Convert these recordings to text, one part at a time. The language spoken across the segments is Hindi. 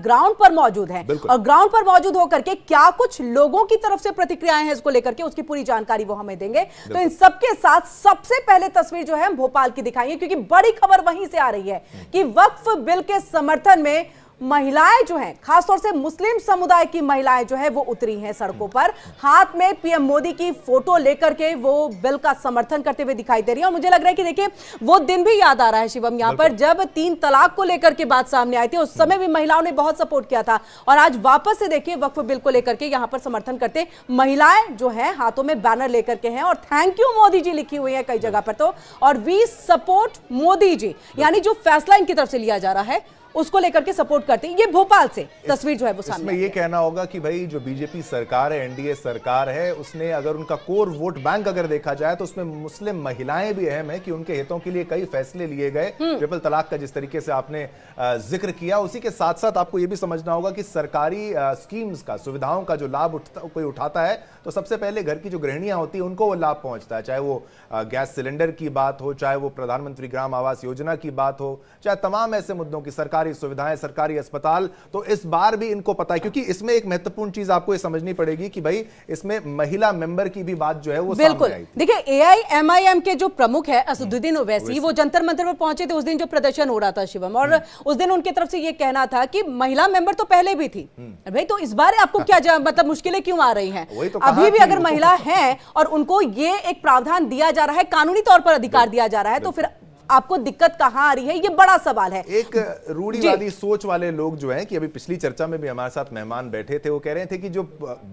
ग्राउंड पर मौजूद हैं और ग्राउंड पर मौजूद होकर के क्या कुछ लोगों की तरफ से प्रतिक्रियाएं हैं इसको लेकर के, उसकी पूरी जानकारी वो हमें देंगे। तो इन सबके साथ सबसे पहले तस्वीर जो है भोपाल की दिखाएंगे, क्योंकि बड़ी खबर वहीं से आ रही है कि वक्फ बिल के समर्थन में महिलाएं जो हैं, खासतौर से मुस्लिम समुदाय की महिलाएं जो है वो उतरी हैं सड़कों पर, हाथ में पीएम मोदी की फोटो लेकर के वो बिल का समर्थन करते हुए दिखाई दे रही है। और मुझे लग रहा है कि देखिए वो दिन भी याद आ रहा है शिवम, यहां पर जब 3 तलाक को लेकर के बात सामने आई थी, उस समय भी महिलाओं ने बहुत सपोर्ट किया था। और आज वापस से देखिए वक्फ बिल को लेकर के यहां पर समर्थन करते महिलाएं जो है हाथों में बैनर लेकर के हैं और थैंक यू मोदी जी लिखी हुई है कई जगह पर, तो और वी सपोर्ट मोदी जी, यानी जो फैसला इनकी तरफ से लिया जा रहा है उसको लेकर के सपोर्ट करते हैं। ये भोपाल से तस्वीर जो है वो सामने, इसमें ये कहना होगा कि भाई जो बीजेपी सरकार है, एनडीए सरकार है, उसने अगर उनका कोर वोट बैंक अगर देखा जाए तो उसमें मुस्लिम महिलाएं भी अहम है कि उनके हितों के लिए कई फैसले लिए गए। ट्रिपल तलाक का जिस तरीके से आपने जिक्र किया, उसी के साथ साथ आपको यह भी समझना होगा कि सरकारी स्कीम्स का, सुविधाओं का जो लाभ कोई उठाता है तो सबसे पहले घर की जो गृहिणियां होती है उनको वो लाभ पहुंचता है, चाहे वो गैस सिलेंडर की बात हो, चाहे वो प्रधानमंत्री ग्राम आवास योजना की बात हो, चाहे तमाम ऐसे मुद्दों की, सरकारी सुविधाएं, सरकारी अस्पताल। तो इस बार भी इनको पता है, क्योंकि इसमें एक महत्वपूर्ण चीज आपको ये समझनी पड़ेगी कि भाई इसमें महिला मेंबर की भी बात जो है वो बिल्कुल। देखिए एआईएमआईएम के जो प्रमुख है असदुद्दीन ओवैसी, वो जंतर मंतर पर पहुंचे थे उस दिन जो प्रदर्शन हो रहा था शिवम, और उस दिन उनकी तरफ से ये कहना था कि महिला मेंबर तो पहले भी थी भाई, तो इस बार आपको क्या मतलब मुश्किलें क्यों आ रही हैं? अभी भी अगर महिला है और उनको ये एक प्रावधान दिया जा रहा है, कानूनी तौर पर अधिकार दिया जा रहा है, तो फिर आपको दिक्कत कहां आ रही है, ये बड़ा सवाल है। एक रूढ़िवादी सोच वाले लोग जो हैं, कि अभी पिछली चर्चा में भी हमारे साथ मेहमान बैठे थे, वो कह रहे थे कि जो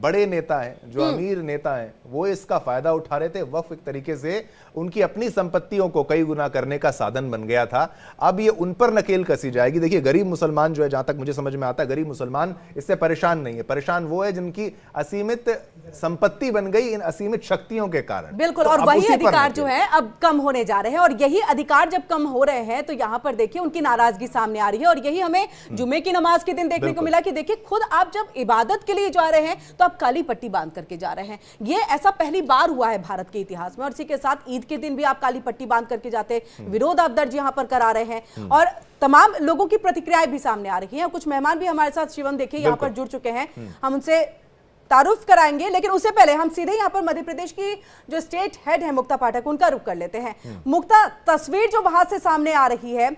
बड़े नेता हैं, जो अमीर नेता हैं, वो इसका फायदा उठा रहे थे। वक्फ एक तरीके से उनकी अपनी संपत्तियों को कई गुना करने का साधन बन गया था, अब ये उन पर नकेल कसी जाएगी। देखिए गरीब मुसलमान जो है, जहां तक मुझे समझ में आता है, गरीब मुसलमान इससे परेशान नहीं है, परेशान वो है जिनकी असीमित संपत्ति बन गई इन असीमित शक्तियों के कारण। बिल्कुल, और वही अधिकार जो है अब कम होने जा रहे हैं, और यही अधिकार जब कम हो रहे हैं तो यहां पर देखिए उनकी नाराजगी सामने आ रही है। और यही हमें जुमे की नमाज के दिन देखने को मिला कि देखिए खुद आप जब इबादत के लिए जा रहे हैं तो आप काली पट्टी बांध करके जा रहे हैं। ये ऐसा पहली बार हुआ है भारत के इतिहास में, और इसी के साथ ईद के दिन भी आप काली पट्टी बांध करके जाते, विरोध आप दर्ज यहां पर करा रहे हैं, और तमाम लोगों की प्रतिक्रियाएं भी सामने आ रही हैं। कुछ मेहमान भी हमारे साथ शिवम देखिए यहां पर जुड़ चुके हैं, हम उनसे तारुफ कराएंगे, लेकिन उससे पहले हम सीधे यहां पर मध्य प्रदेश की जो स्टेट हेड है मुक्ता पाठक, उनका रुख कर लेते हैं। मुक्ता, तस्वीर जो वहां से सामने आ रही है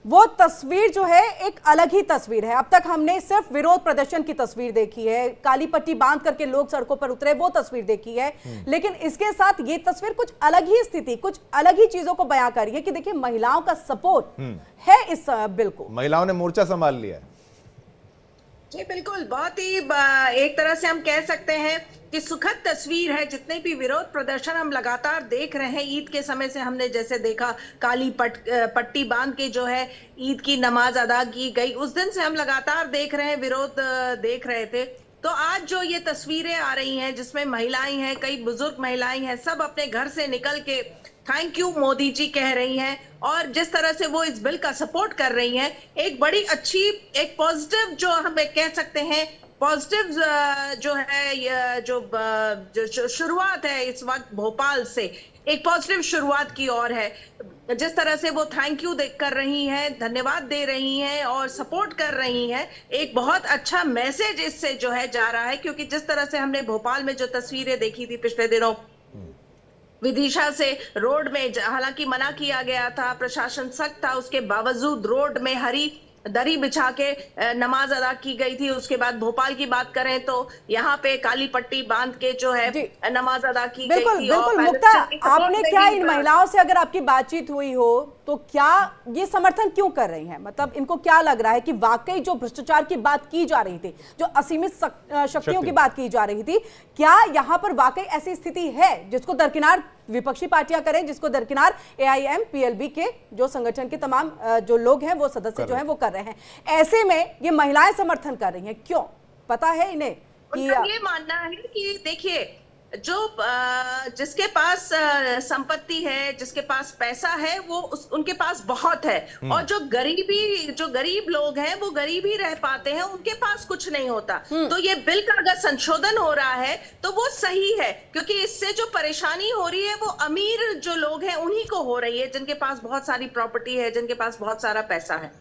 वो तस्वीर जो है एक अलग ही तस्वीर है। अब तक हमने सिर्फ विरोध प्रदर्शन की तस्वीर देखी है, काली पट्टी बांध करके लोग सड़कों पर उतरे वो तस्वीर देखी है, लेकिन इसके साथ ये तस्वीर कुछ अलग ही स्थिति, कुछ अलग ही चीजों को बयां कर रही है कि देखिए महिलाओं का सपोर्ट है इस बिल को। महिलाओं ने मोर्चा संभाल लिया है। जी बिल्कुल, बहुत ही एक तरह से हम कह सकते हैं कि सुखद तस्वीर है। जितने भी विरोध प्रदर्शन हम लगातार देख रहे हैं, ईद के समय से हमने जैसे देखा काली पट्टी बांध के जो है ईद की नमाज अदा की गई, उस दिन से हम लगातार देख रहे हैं, विरोध देख रहे थे। तो आज जो ये तस्वीरें आ रही हैं जिसमें महिलाएं हैं, कई बुजुर्ग महिलाएं हैं, सब अपने घर से निकल के थैंक यू मोदी जी कह रही हैं, और जिस तरह से वो इस बिल का सपोर्ट कर रही हैं, एक बड़ी अच्छी, एक पॉजिटिव जो हम कह सकते हैं, पॉजिटिव जो है ये जो शुरुआत है इस वक्त भोपाल से, एक पॉजिटिव शुरुआत की ओर है। जिस तरह से वो थैंक यू कर रही हैं, धन्यवाद दे रही हैं और सपोर्ट कर रही हैं, एक बहुत अच्छा मैसेज इससे जो है जा रहा है। क्योंकि जिस तरह से हमने भोपाल में जो तस्वीरें देखी थी पिछले दिनों, विदिशा से रोड में, हालांकि मना किया गया था, प्रशासन सख्त था, उसके बावजूद रोड में हरी दरी बिछा के नमाज अदा की गई थी। उसके बाद भोपाल की बात करें तो यहाँ पे काली पट्टी बांध के जो है नमाज अदा की गई थी। बिल्कुल मुक्ता, आपने क्या इन महिलाओं से अगर आपकी बातचीत हुई हो तो क्या ये समर्थन क्यों कर रही हैं? मतलब इनको क्या लग रहा है कि वाकई जो भ्रष्टाचार की बात की जा रही थी, जो असीमित शक्तियों की बात की जा रही थी, क्या यहाँ पर वाकई ऐसी स्थिति है जिसको दरकिनार विपक्षी पार्टियां करें, जिसको दरकिनार एआईएम पीएलबी के जो संगठन के तमाम जो लोग हैं, वो सदस्य जो हैं वो कर रहे हैं, ऐसे में ये महिलाएं समर्थन कर रही हैं, क्यों? पता है इन्हें कि ये मानना है कि देखिए जो जिसके पास संपत्ति है, जिसके पास पैसा है, वो उनके पास बहुत है, और जो गरीब लोग हैं वो गरीब ही रह पाते हैं, उनके पास कुछ नहीं होता। तो ये बिल का अगर संशोधन हो रहा है तो वो सही है, क्योंकि इससे जो परेशानी हो रही है वो अमीर जो लोग हैं उन्हीं को हो रही है, जिनके पास बहुत सारी प्रॉपर्टी है, जिनके पास बहुत सारा पैसा है।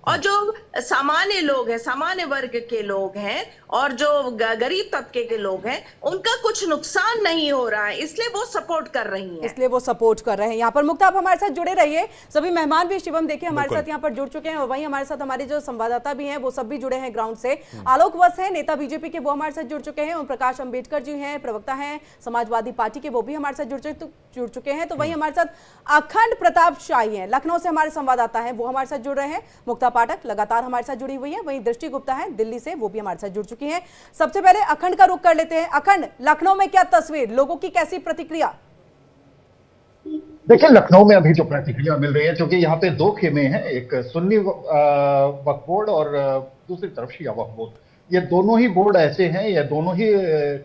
और जो सामान्य लोग हैं, सामान्य वर्ग के लोग हैं और जो गरीब तबके के लोग हैं, उनका कुछ नुकसान नहीं हो रहा है, इसलिए वो सपोर्ट कर रहे हैं। यहाँ पर मुक्ता, आप हमारे साथ जुड़े रहिए। सभी मेहमान भी शिवम देखिए हमारे साथ यहाँ पर जुड़ चुके हैं, और वहीं हमारे साथ हमारे जो संवाददाता भी हैं वो सब भी जुड़े हैं ग्राउंड से। आलोक वत्स है, नेता बीजेपी के, वो हमारे साथ जुड़ चुके हैं। ओम प्रकाश अंबेडकर जी हैं, प्रवक्ता हैं समाजवादी पार्टी के, वो भी हमारे साथ जुड़ चुके हैं। तो वहीं हमारे साथ अखंड प्रताप शाही हैं, लखनऊ से हमारे संवाददाता हैं, वो हमारे साथ जुड़ रहे हैं। मुक्ता पाठक लगातार हमारे साथ जुड़ी हुई है। वहीं दृष्टि गुप्ता है दिल्ली से, वो भी हमारे साथ जुड़ चुकी हैं। सबसे पहले अखंड का रुख कर लेते हैं। अखंड, लखनऊ में क्या तस्वीर, लोगों की कैसी प्रतिक्रिया? देखिए, लखनऊ में अभी जो प्रतिक्रिया मिल रही है, क्योंकि यहाँ पे दो खेमे हैं, एक सुन्नी वक्फ बोर्ड और दूसरी तरफ शिया वक्फ बोर्ड। ये दोनों ही बोर्ड ऐसे हैं, ये दोनों ही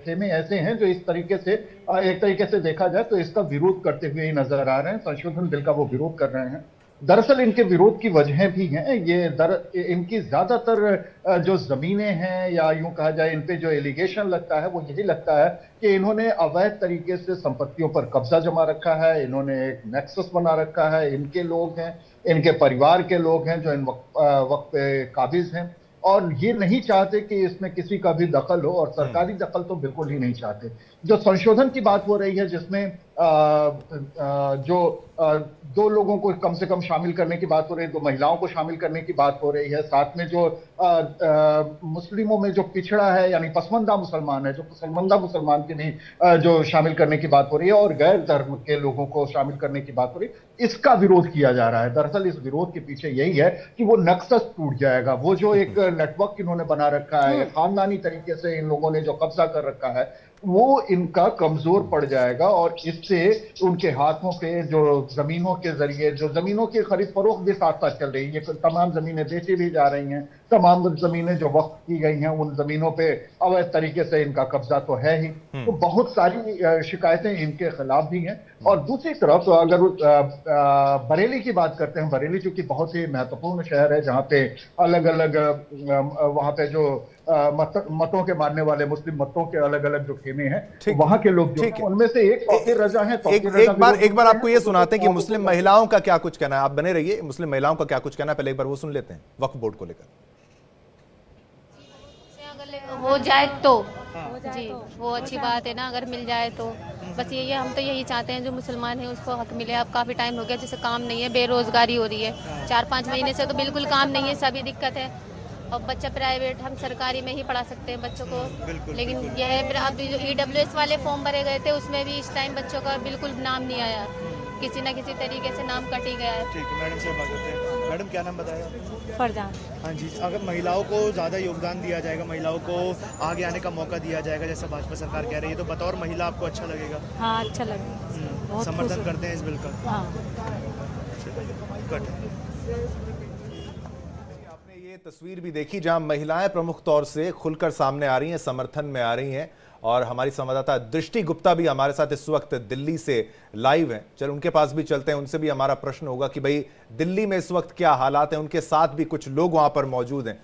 खेमे ऐसे हैं जो इस तरीके से, एक तरीके से देखा जाए तो इसका विरोध करते हुए ही नजर आ रहे हैं। संशोधन बिल का वो विरोध कर रहे हैं। दरअसल इनके विरोध की वजहें भी हैं। इनकी ज्यादातर जो जमीनें हैं, या यूं कहा जाए इन पे जो एलिगेशन लगता है, वो यही लगता है कि इन्होंने अवैध तरीके से संपत्तियों पर कब्जा जमा रखा है, इन्होंने एक नेक्सस बना रखा है, इनके लोग हैं, इनके परिवार के लोग हैं जो इन वक्त पे काबिज हैं, और ये नहीं चाहते कि इसमें किसी का भी दखल हो, और सरकारी दखल तो बिल्कुल ही नहीं चाहते। जो संशोधन की बात हो रही है, जिसमें दो लोगों को कम से कम शामिल करने की बात हो रही है, 2 महिलाओं को शामिल करने की बात हो रही है, साथ में जो मुस्लिमों में जो पिछड़ा है, यानी पसमंदा मुसलमान है, जो पसमंदा मुसलमान के नहीं जो शामिल करने की बात हो रही है, और गैर धर्म के लोगों को शामिल करने की बात हो रही है, इसका विरोध किया जा रहा है। दरअसल इस विरोध के पीछे यही है कि वो नक्सस टूट जाएगा। वो जो एक नेटवर्क इन्होंने बना रखा है, खानदानी तरीके से इन लोगों ने जो कब्जा कर रखा है, वो इनका कमजोर पड़ जाएगा, और इससे उनके हाथों पे जो जमीनों के जरिए, जो जमीनों की खरीद फरोख्त भी साथ साथ चल रही है, तमाम जमीनें बेची भी जा रही हैं, तमाम जमीनें जो वक्फ की गई हैं, उन जमीनों पे अवैध तरीके से इनका कब्जा तो है ही। तो बहुत सारी शिकायतें इनके खिलाफ भी हैं। और दूसरी तरफ अगर बरेली की बात करते हैं, बरेली चूंकि बहुत ही महत्वपूर्ण शहर है, जहाँ पे अलग अलग वहाँ पे जो मतों के मानने वाले मुस्लिम मतों के अलग अलग जो खेमे हैं, वहां के लोग जो हैं, उनमें से एक तौकीर रजा है। एक बार आपको ये सुनाते हैं कि मुस्लिम महिलाओं का क्या कुछ कहना है। आप बने रहिए, मुस्लिम महिलाओं का क्या कुछ कहना है, पहले एक बार वो सुन लेते हैं वक्फ बोर्ड को लेकर। हो जाए तो जी, वो अच्छी बात है ना, अगर मिल जाए तो। बस यही है, हम तो यही चाहते हैं जो मुसलमान है उसको हक मिले। अब काफ़ी टाइम हो गया जैसे काम नहीं है, बेरोजगारी हो रही है, 4-5 महीने से तो बिल्कुल काम नहीं है, सभी दिक्कत है। और बच्चा प्राइवेट, हम सरकारी में ही पढ़ा सकते हैं बच्चों को, लेकिन यह है अब जो EWS वाले फॉर्म भरे गए थे उसमें भी इस टाइम बच्चों का बिल्कुल नाम नहीं आया, किसी न किसी तरीके से नाम कट ही गया है। ठीक है, मैडम से बात करते हैं। मैडम क्या नाम बताया? फरजान। हाँ जी, अगर महिलाओं को ज़्यादा योगदान दिया जाएगा, महिलाओं को आगे आने का मौका दिया जाएगा जैसा भाजपा सरकार कह रही है, तो बतौर महिला आपको अच्छा लगेगा? हाँ, अच्छा लगेगा। समर्थन करते हैं इस बिल का? हाँ। आपने ये तस्वीर भी देखी जहां महिलाएं प्रमुख तौर से खुलकर सामने आ रही हैं, समर्थन में आ रही हैं, और हमारी संवाददाता दृष्टि गुप्ता भी हमारे साथ इस वक्त दिल्ली से लाइव हैं। चलो उनके पास भी चलते हैं, उनसे भी हमारा प्रश्न होगा कि भाई दिल्ली में इस वक्त क्या हालात हैं। उनके साथ भी कुछ लोग वहां पर मौजूद हैं।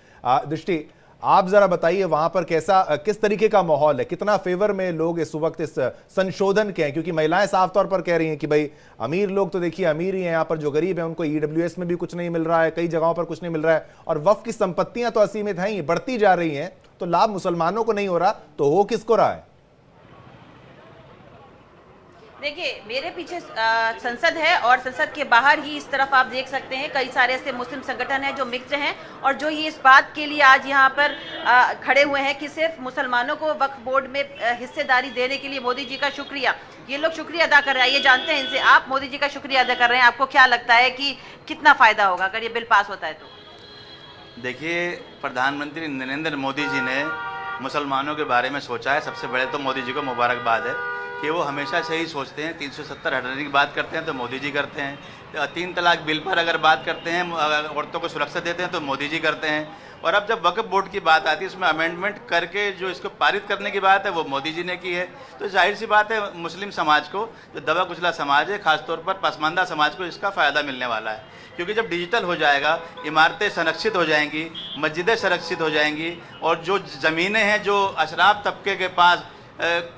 दृष्टि, आप जरा बताइए वहां पर किस तरीके का माहौल है, कितना फेवर में लोग इस वक्त इस संशोधन के हैं, क्योंकि महिलाएं साफ तौर पर कह रही हैं कि भाई अमीर लोग तो देखिए अमीर ही हैं, यहाँ पर जो गरीब हैं उनको EWS में भी कुछ नहीं मिल रहा है, कई जगहों पर कुछ नहीं मिल रहा है, और वक्फ की संपत्तियां तो असीमित हैं ही, बढ़ती जा रही हैं, तो लाभ मुसलमानों को नहीं हो रहा, तो हो किसको रहा है? देखिए, मेरे पीछे संसद है, और संसद के बाहर ही इस तरफ आप देख सकते हैं कई सारे ऐसे मुस्लिम संगठन हैं जो मिक्स्ड हैं, और जो ये इस बात के लिए आज यहाँ पर खड़े हुए हैं कि सिर्फ मुसलमानों को वक्फ बोर्ड में हिस्सेदारी देने के लिए मोदी जी का शुक्रिया, ये लोग शुक्रिया अदा कर रहे हैं। ये जानते हैं इनसे, आप मोदी जी का शुक्रिया अदा कर रहे हैं, आपको क्या लगता है कि कितना फ़ायदा होगा अगर ये बिल पास होता है तो? देखिए, प्रधानमंत्री नरेंद्र मोदी जी ने मुसलमानों के बारे में सोचा है, सबसे बड़े तो मोदी जी को मुबारकबाद है। कि वो हमेशा से ही सोचते हैं 370 हटाने की बात करते हैं तो मोदी जी करते हैं, 3 तलाक बिल पर अगर बात करते हैं, औरतों को सुरक्षा देते हैं तो मोदी जी करते हैं, और अब जब वक्फ बोर्ड की बात आती है उसमें अमेंडमेंट करके जो इसको पारित करने की बात है वो मोदी जी ने की है। तो जाहिर सी बात है मुस्लिम समाज को, जो दबा कुचला समाज है, खासतौर पर पसमानदा समाज को इसका फ़ायदा मिलने वाला है, क्योंकि जब डिजिटल हो जाएगा, इमारतें संरक्षित हो जाएंगी, मस्जिदें संरक्षित हो जाएंगी, और जो ज़मीनें हैं जो अशराफ तबके के पास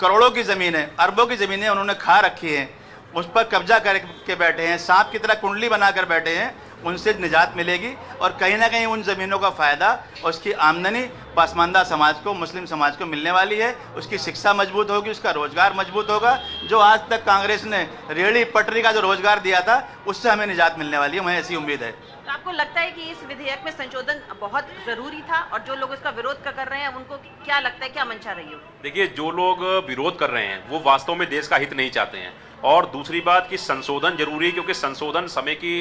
करोड़ों की ज़मीनें, अरबों की ज़मीनें उन्होंने खा रखी हैं, उस पर कब्जा करके बैठे हैं, सांप की तरह कुंडली बनाकर बैठे हैं, उनसे निजात मिलेगी, और कहीं ना कहीं उन ज़मीनों का फ़ायदा और उसकी आमदनी पसमानदा समाज को, मुस्लिम समाज को मिलने वाली है। उसकी शिक्षा मजबूत होगी, उसका रोज़गार मजबूत होगा। जो आज तक कांग्रेस ने रेहड़ी पटरी का जो रोज़गार दिया था उससे हमें निजात मिलने वाली है, हमें ऐसी उम्मीद है। तो आपको लगता है कि इस विधेयक में संशोधन बहुत ज़रूरी था, और जो लोग इसका विरोध कर रहे हैं उनको क्या लगता है, क्या मंशा रही हो? देखिए, जो लोग विरोध कर रहे हैं वो वास्तव में देश का हित नहीं चाहते हैं, और दूसरी बात कि संशोधन जरूरी है, क्योंकि संशोधन समय की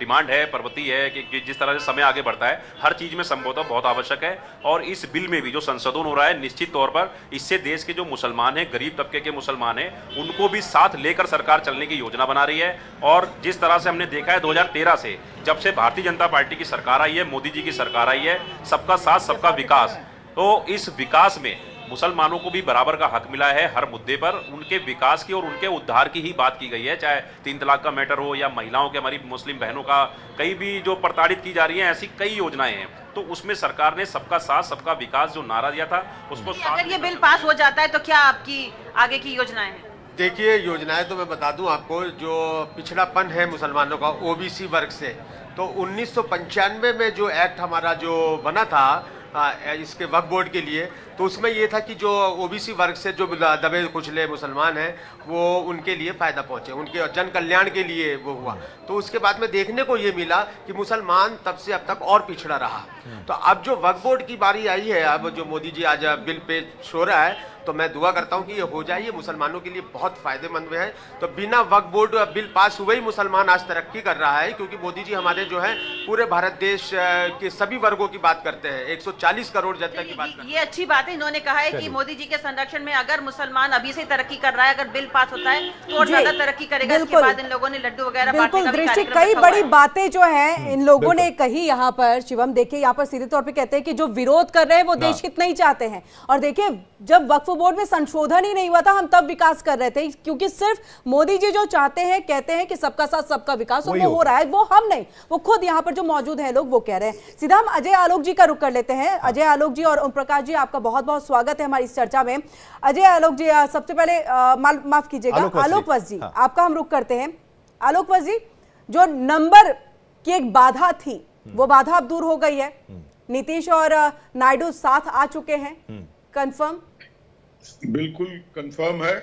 डिमांड है, प्रवृत्ति है कि जिस तरह से समय आगे बढ़ता है हर चीज़ में संशोधन बहुत आवश्यक है। और इस बिल में भी जो संशोधन हो रहा है, निश्चित तौर पर इससे देश के जो मुसलमान हैं, गरीब तबके के मुसलमान हैं, उनको भी साथ लेकर सरकार चलने की योजना बना रही है। और जिस तरह से हमने देखा है 2013 से जब से भारतीय जनता पार्टी की सरकार आई है, मोदी जी की सरकार आई है, सबका साथ सबका विकास, तो इस विकास में मुसलमानों को भी बराबर का हक मिला है। हर मुद्दे पर उनके विकास की और उनके उद्धार की ही बात की गई है, चाहे 3 तलाक का मैटर हो या महिलाओं के, हमारी मुस्लिम बहनों का कहीं भी जो प्रताड़ित की जा रही हैं, ऐसी कई योजनाएं हैं। तो उसमें सरकार ने सबका साथ सबका विकास जो नारा दिया था उसको अगर ये बिल पास हो जाता है तो क्या आपकी आगे की योजनाएं हैं? देखिए, योजनाएं तो मैं बता दूं आपको, जो पिछड़ापन है मुसलमानों का ओबीसी वर्ग से, तो 1995 में जो एक्ट हमारा जो बना था इसके वक्फ बोर्ड के लिए, तो उसमें ये था कि जो ओबीसी वर्ग से जो दबे कुचले मुसलमान हैं वो उनके लिए फ़ायदा पहुँचे, उनके जन कल्याण के लिए वो हुआ। तो उसके बाद में देखने को ये मिला कि मुसलमान तब से अब तक और पिछड़ा रहा। तो अब जो वक्फ बोर्ड की बारी आई है, अब जो मोदी जी आज बिल पेश हो रहा है, तो मैं दुआ करता हूं कि ये हो जाए, ये मुसलमानों के लिए बहुत फायदेमंद है। तो बिना वक्फ बोर्ड बिल पास हुए ही मुसलमान आज तरक्की कर रहा है, क्योंकि मोदी जी हमारे जो है पूरे भारत देश के सभी वर्गों की बात करते हैं, 140 करोड़ जनता की बात करते हैं। ये अच्छी बात है, इन्होंने कहा है कि मोदी जी के संरक्षण में अगर मुसलमान अभी से तरक्की कर रहा है, अगर बिल पास होता है तो और ज्यादा तरक्की करेगा। इसके बाद इन लोगों ने लड्डू वगैरह बांटने का भी दृष्टि कार्यक्रम कई रखा बड़ी हुआ है। बातें जो हैं इन लोगों ने कही यहाँ पर। शिवम, देखिए यहाँ पर सीधे तौर पे कहते हैं कि जो विरोध कर रहे हैं वो देश हित नहीं चाहते हैं, और देखिए जब वक्फ बोर्ड में संशोधन ही नहीं हुआ था हम तब विकास कर रहे थे, क्योंकि सिर्फ मोदी जी जो चाहते हैं, कहते हैं कि सबका साथ सबका विकास, और वो हो रहा है, वो हम नहीं, वो खुद यहाँ पर जो मौजूद है लोग वो कह रहे हैं। सीधा हम अजय आलोक जी का रुख कर लेते हैं। अजय आलोक जी और ओम प्रकाश जी, आपका बहुत बहुत स्वागत है हमारी इस चर्चा में। अजय आलोक जी, सबसे पहले माफ कीजिएगा, आलोक वत्स जी, आपका हम रुख करते हैं। आलोक वत्स जी, जो नंबर की एक बाधा थी वो बाधा अब दूर हो गई है, नीतीश और नायडू साथ आ चुके हैं, कंफर्म? बिल्कुल कंफर्म है।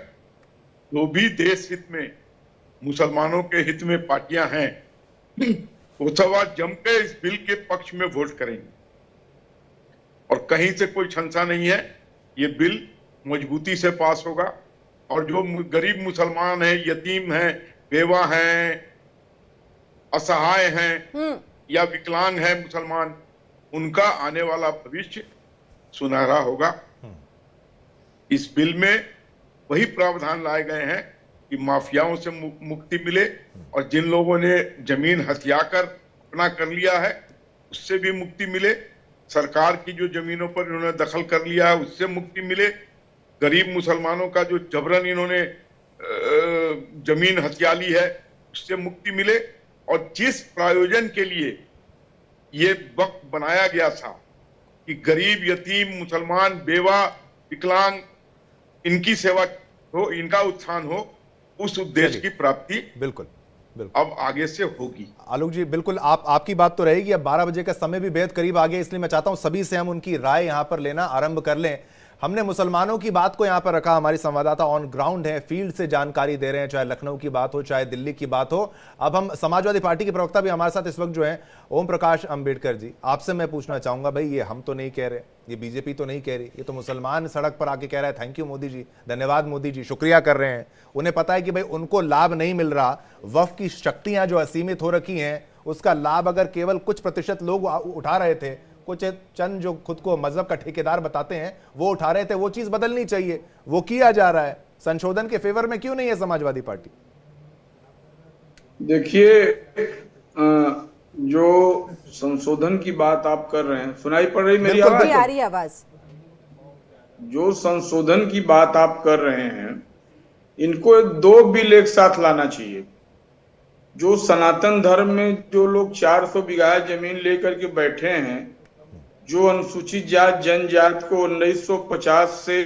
जो भी देश हित में, मुसलमानों के हित में पार्टियां हैं वो सब आज जमकर इस बिल के पक्ष में वोट करेंगे, और कहीं से कोई छंसा नहीं है, ये बिल मजबूती से पास होगा। और जो गरीब मुसलमान हैं, यतीम हैं, बेवा हैं, असहाय हैं या विकलांग हैं मुसलमान, उनका आने वाला भविष्य सुनहरा होगा। इस बिल में वही प्रावधान लाए गए हैं कि माफियाओं से मुक्ति मिले, और जिन लोगों ने जमीन हथियाकर अपना कर लिया है उससे भी मुक्ति मिले, सरकार की जो जमीनों पर इन्होंने दखल कर लिया है उससे मुक्ति मिले, गरीब मुसलमानों का जो जबरन इन्होंने जमीन हथिया ली है उससे मुक्ति मिले। और जिस प्रयोजन के लिए ये वक्त बनाया गया था कि गरीब, यतीम, मुसलमान, बेवा, विकलांग, इनकी सेवा हो, इनका उत्थान हो, उस उद्देश्य की प्राप्ति बिल्कुल अब आगे से होगी। आलोक जी, बिल्कुल आपकी बात तो रहेगी। अब 12 बजे का समय भी बेहद करीब आ गया, इसलिए मैं चाहता हूं सभी से हम उनकी राय यहां पर लेना आरंभ कर लें। हमने मुसलमानों की बात को यहां पर रखा, हमारी संवाददाता ऑन ग्राउंड है, फील्ड से जानकारी दे रहे हैं, चाहे लखनऊ की बात हो चाहे दिल्ली की बात हो। अब हम समाजवादी पार्टी के प्रवक्ता भी हमारे साथ इस वक्त जो है ओम प्रकाश अंबेडकर जी, आपसे मैं पूछना चाहूंगा, भाई ये हम तो नहीं कह रहे, ये बीजेपी तो नहीं कह रही, ये तो मुसलमान सड़क पर आके कह रहा है थैंक यू मोदी जी, धन्यवाद मोदी जी, शुक्रिया कर रहे हैं। उन्हें पता है कि भाई उनको लाभ नहीं मिल रहा, वक्फ की शक्तियां जो असीमित हो रखी हैं उसका लाभ अगर केवल कुछ प्रतिशत लोग उठा रहे थे कुछ चंद जो खुद को मजहब का ठेकेदार बताते हैं वो उठा रहे थे, वो चीज बदलनी चाहिए, वो किया जा रहा है। संशोधन के फेवर में क्यों नहीं है समाजवादी पार्टी? देखिए, जो संशोधन की बात आप कर रहे हैं, सुनाई पड़ रही मेरी आवाज? आ रही आवाज। जो संशोधन की बात आप कर रहे हैं, इनको 2 बिल एक साथ लाना चाहिए। जो सनातन धर्म में जो लोग 400 बीघा जमीन लेकर के बैठे हैं, जो अनुसूचित जात जनजात को 1950 से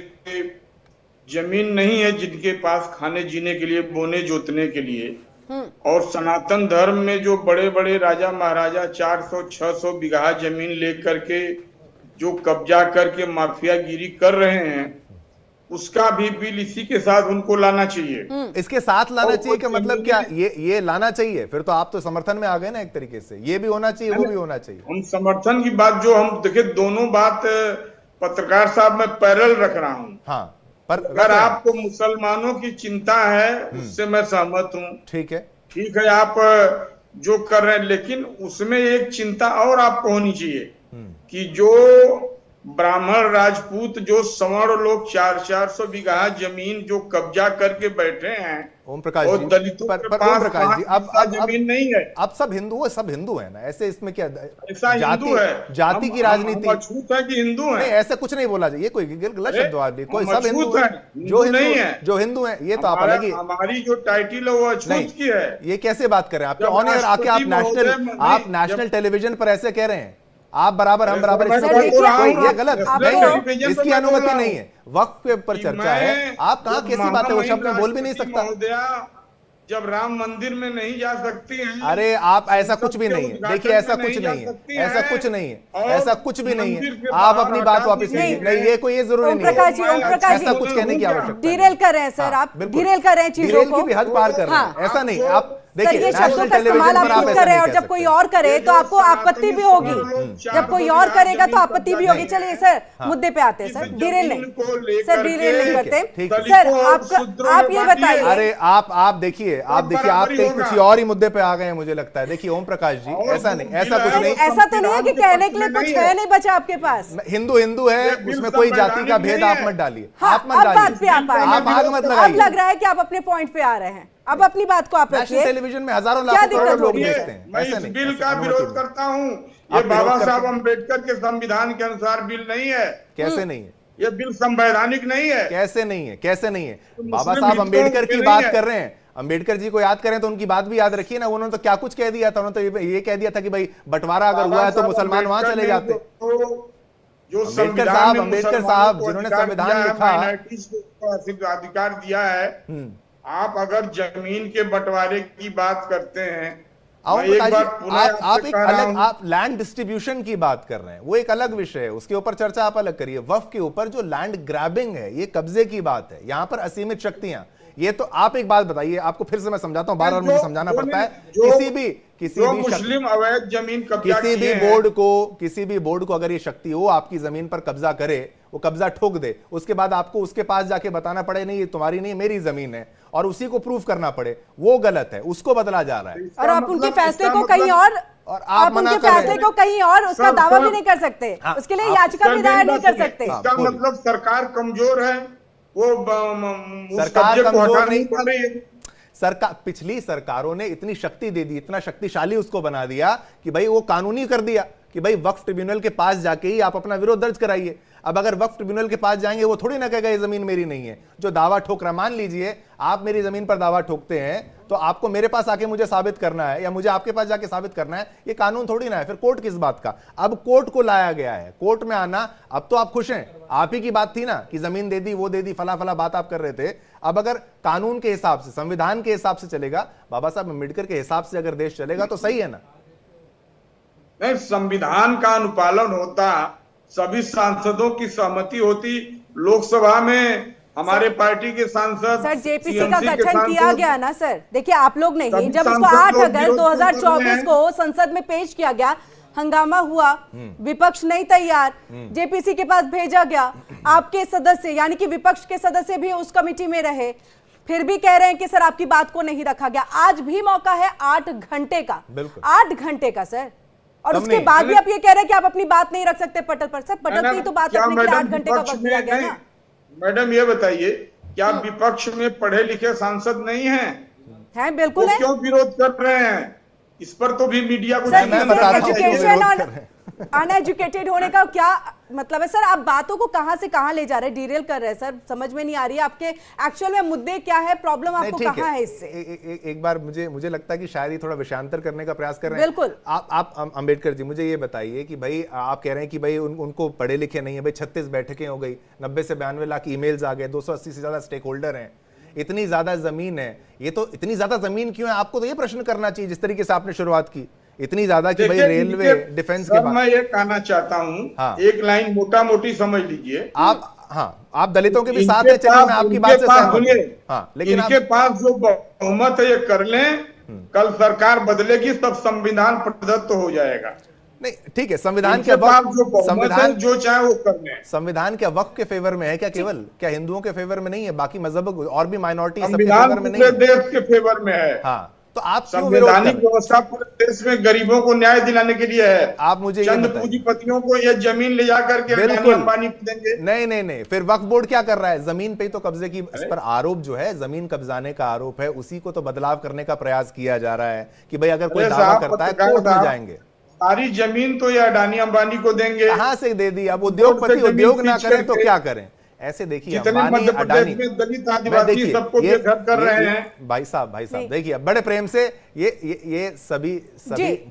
जमीन नहीं है जिनके पास खाने जीने के लिए, बोने जोतने के लिए, और सनातन धर्म में जो बड़े बड़े राजा महाराजा 400-600 बीघा जमीन लेकर के जो कब्जा करके माफियागिरी कर रहे हैं, उसका भी बिल इसी के साथ उनको लाना चाहिए। इसके साथ लाना चाहिए का मतलब क्या? ये लाना चाहिए, फिर तो आप तो समर्थन में आ गए ना एक तरीके से। ये भी होना चाहिए, वो भी होना चाहिए। हम समर्थन की बात, जो हम देखिए दोनों बात पत्रकार साहब मैं पैरेलल रख रहा हूँ। हाँ, पर अगर आपको मुसलमानों की चिंता है, उससे मैं सहमत हूँ। ठीक है, ठीक है, आप जो कर रहे हैं, लेकिन उसमें एक चिंता और आपको होनी चाहिए कि जो ब्राह्मण राजपूत जो सवर्ण लोग 400 बीघा जमीन जो कब्जा करके बैठे हैं, ओम प्रकाश और जी, दलितों पर के ओम पास प्रकाश जी, अब जमीन नहीं है। अब सब हिंदू है ना, ऐसे इसमें क्या ऐसा हिंदू है, जाति की राजनीति अछूत है कि हिंदू है? नहीं, ऐसा कुछ नहीं बोला जाए, ये कोई गलत शब्द नहीं, कोई सब हिंदू है, जो हिंदू है, ये तो आप अलग ही। हमारी जो टाइटल है वो अछूत की है। ये कैसे बात कर रहे हैं आप? ऑन एयर आके आप नेशनल टेलीविजन पर ऐसे कह रहे हैं, आप बराबर हम बराबर, ये गलत नहीं, इसकी अनुमति नहीं है। वक्फ के ऊपर चर्चा है, आप कहाँ कैसी बातें वो शब्द में बोल भी नहीं सकता। जब राम मंदिर में नहीं जा सकती हैं, अरे आप, ऐसा कुछ भी नहीं है। देखिए ऐसा कुछ नहीं है, ऐसा कुछ नहीं है, ऐसा कुछ भी नहीं है। आप अपनी बात वापस लीजिए। नहीं, ये कोई ये जरूरी नहीं है, ऐसा कुछ कहने की आवश्यकता। डिरेल कर रहे हैं सर, आप डिरेल कर रहे हैं चीजों को, भी हद पार कर रहे हैं। ऐसा नहीं, आप देखिए ये शब्दों का इस्तेमाल आप खुद कर रहे हैं, और जब कोई और करे तो आपको आपत्ति भी होगी। जब कोई और करेगा तो आपत्ति भी होगी। चलिए सर, मुद्दे पे आते हैं सर। डिरेल नहीं सर, डिरेल नहीं करते सर। आप ये बताइए। अरे आप देखिए, आप कहीं कुछ और ही मुद्दे पे आ गए हैं मुझे लगता है। देखिए ओम प्रकाश जी, ऐसा नहीं, ऐसा कुछ नहीं, ऐसा तो नहीं है कि कहने के लिए कुछ है नहीं बचा आपके पास। हिंदू है, उसमें कोई जाति का भेद आप मत डालिए। आप मत डालिए, बात पे आप आग मत लगाइए। अब लग रहा है कि आप अपने पॉइंट पे आ रहे हैं। अब अपनी बात को आप रखिए। टेलीविजन में हजारों लाखों करोड़ों लोग देखते हैं। मैं इस बिल का विरोध करता हूँ। ये बाबा साहब अम्बेडकर के संविधान के अनुसार बिल नहीं है। कैसे नहीं है? ये बिल संवैधानिक नहीं है। कैसे नहीं है? कैसे नहीं है? बाबा साहब अम्बेडकर की बात कर रहे हैं। अम्बेडकर जी को याद करें तो उनकी बात भी याद रखिए ना। उन्होंने तो क्या कुछ कह दिया था। उन्होंने तो ये कह दिया था कि भाई बंटवारा अगर हुआ है तो मुसलमान वहां चले जाते। जो अम्बेडकर साहब जिन्होंने संविधान लिखा, अधिकार दिया है। आप अगर जमीन के बंटवारे की बात करते हैं, आप लैंड डिस्ट्रीब्यूशन की बात कर रहे हैं, वो एक अलग विषय है, उसके ऊपर चर्चा आप अलग करिए। वक्फ के ऊपर जो लैंड ग्रैबिंग है, ये कब्जे की बात है, यहां पर असीमित शक्तियां। ये तो आप एक बात बताइए, आपको फिर से मैं समझाता हूं, बार-बार मुझे समझाना पड़ता है। किसी भी मुस्लिम अवैध जमीन किसी भी बोर्ड को अगर ये शक्ति हो आपकी जमीन पर कब्जा करे, वो कब्जा ठोक दे, उसके बाद आपको उसके पास जाके बताना पड़े नहीं ये तुम्हारी नहीं मेरी जमीन है, और उसी को प्रूफ करना पड़े, वो गलत है, उसको बदला जा रहा है। और आप उनके फैसले को कहीं और आप उनके फैसले को कहीं और उसका दावा भी नहीं कर सकते। उसके लिए याचिका भी दायर नहीं कर सकते। इसका मतलब सरकार कमजोर है, वो सरकार कमजोर नहीं पा रही है। सरकार, पिछली सरकारों ने इतनी शक्ति दे दी, इतना शक्तिशाली उसको बना दिया कि भाई वो कानूनी कर दिया कि भाई वक्फ ट्रिब्यूनल के पास जाके ही आप अपना विरोध दर्ज कराइए। अब अगर वक्फ ट्रिब्यूनल के पास जाएंगे, वो थोड़ी ना कहेगा ये जमीन मेरी नहीं है। जो दावा ठोक रहा, मान लीजिए आप मेरी जमीन पर दावा ठोकते हैं, तो आपको मेरे पास आके मुझे साबित करना है या मुझे आपके पास जाके साबित करना है, ये कानून थोड़ी ना है। फिर कोर्ट किस बात का? अब कोर्ट को लाया गया है, कोर्ट में आना। अब तो आप खुश हैं, आप ही की बात थी ना कि जमीन दे दी, वो दे दी, फला फला बात आप कर रहे थे। अब अगर कानून के हिसाब से, संविधान के हिसाब से चलेगा, बाबा साहब अम्बेडकर के हिसाब से अगर देश चलेगा तो सही है ना? नहीं, संविधान का अनुपालन होता, सभी सांसदों की सहमति होती। लोकसभा में हमारे पार्टी के सांसद, सर जेपीसी का गठन किया गया ना सर। देखिए आप लोग नहीं, जब उसको 8 अगस्त 2024 को संसद में पेश किया गया, हंगामा हुआ, विपक्ष नहीं तैयार, जेपीसी के पास भेजा गया। आपके सदस्य यानी कि विपक्ष के सदस्य भी उस कमेटी में रहे, फिर भी कह रहे हैं कि सर आपकी बात को नहीं रखा गया। आज भी मौका है 8 घंटे का, 8 घंटे का सर। और उसके बाद भी आप ये कह रहे हैं कि आप अपनी बात नहीं रख सकते पटल पर। सर पटल की तो बात रखने के लिए 8 घंटे का वक्त दिया गया ना। मैडम ये बताइए, क्या विपक्ष में पढ़े लिखे सांसद नहीं हैं? बिल्कुल है। क्यों विरोध कर रहे हैं? इस पर तो भी मीडिया को एजुकेशन और अनएजुकेटेड होने का क्या मतलब है सर? आप बातों को कहां से कहां ले जा रहे हैं, डिरेल कर रहे हैं सर, समझ में नहीं आ रही है आपके एक्चुअल में मुद्दे क्या है, प्रॉब्लम आपको कहां है इससे? एक बार मुझे लगता है कि शायद ही थोड़ा विषयांतर करने का प्रयास कर रहे हैं। बिल्कुल। आप अंबेडकर जी मुझे ये बताइए कि भाई आप कह रहे हैं कि भाई उनको पढ़े लिखे नहीं है, भाई 36 बैठकें हो गई, 90 से 92 लाख ईमेल्स आ गए, 280 से ज्यादा स्टेक होल्डर हैं, इतनी ज्यादा जमीन है, ये तो इतनी ज्यादा जमीन क्यों है? आपको तो ये प्रश्न करना चाहिए जिस तरीके से आपने शुरुआत की, इतनी ज्यादा कि भाई रेलवे डिफेंस के बाद। मैं ये कहना चाहता हूँ, एक लाइन मोटा मोटी समझ लीजिए। आप दलितों के भी साथ है, चलिए मैं आपकी बात से सहमत हूं। लेकिन इनके पास जो बहुमत है ये कर लें, कल सरकार बदलेगी तब संविधान प्रदत्त हो जाएगा। नहीं ठीक है, संविधान के संविधान जो चाहे वो कर लें। संविधान क्या वक्फ के फेवर में है क्या? केवल क्या हिंदुओं के फेवर में नहीं है? बाकी मजहब और भी माइनॉरिटी सबके फेवर में नहीं है? देश के फेवर में है। हाँ, तो आप संवैधानिक व्यवस्था पूरे देश में गरीबों को न्याय दिलाने के लिए है। आप मुझे चंद पूंजीपतियों को ये जमीन ले जाकर के अंबानी को देंगे? नहीं, फिर वक्फ बोर्ड क्या कर रहा है? जमीन पे तो कब्जे की इस पर आरोप जो है, जमीन कब्जाने का आरोप है, उसी को तो बदलाव करने का प्रयास किया जा रहा है कि भाई अगर कोई दावा करता है कोर्ट में जाएंगे। सारी जमीन तो ये अडानी अंबानी को देंगे। कहां से दे दी? अब उद्योगपति उद्योग ना करें तो क्या करें? ऐसे देखिए अंबानी अडानी दलित आदिवासी सबको बेघर कर रहे हैं। भाई साहब देखिए बड़े प्रेम से ये सभी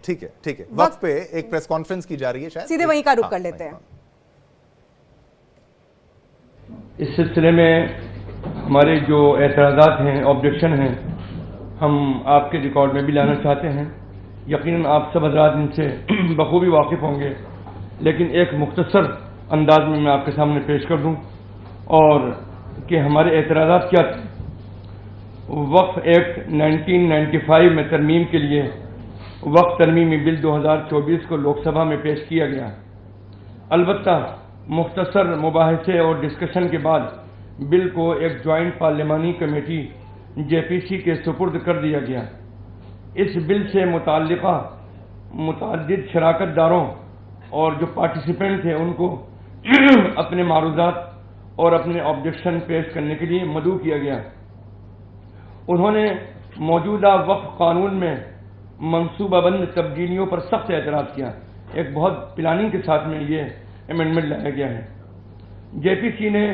ठीक है वक्त पे एक प्रेस कॉन्फ्रेंस की जा रही है, शायद सीधे वहीं का रुख कर लेते हैं। इस सिलसिले में हमारे जो एतराज़ात हैं, ऑब्जेक्शन हैं, हम आपके रिकॉर्ड में भी लाना चाहते हैं। यकीनन आप सब हज़रात इनसे बखूबी वाकिफ़ होंगे, लेकिन एक मुख्तसर अंदाज में मैं आपके सामने पेश कर दूं और कि हमारे एतराज़ात क्या थे। वक्फ एक्ट 1995 में तरमीम के लिए वक्फ तरमीमी बिल 2024 को लोकसभा में पेश किया गया। अलबत्ता मुख्तसर मुबाहिसे और डिस्कशन के बाद बिल को एक जॉइंट पार्लिमानी कमेटी JPC के सुपुर्द कर दिया गया। इस बिल से मुताल्लिका मुतअद्दिद शराकतदारों और जो पार्टिसिपेंट थे उनको अपने मारूज़ात और अपने ऑब्जेक्शन पेश करने के लिए मदऊ किया गया। उन्होंने मौजूदा वक्फ कानून में मनसूबाबंद तब्दीलियों पर सख्त एतराज़ किया। एक बहुत प्लानिंग के साथ में ये अमेंडमेंट लाया गया है। JPC ने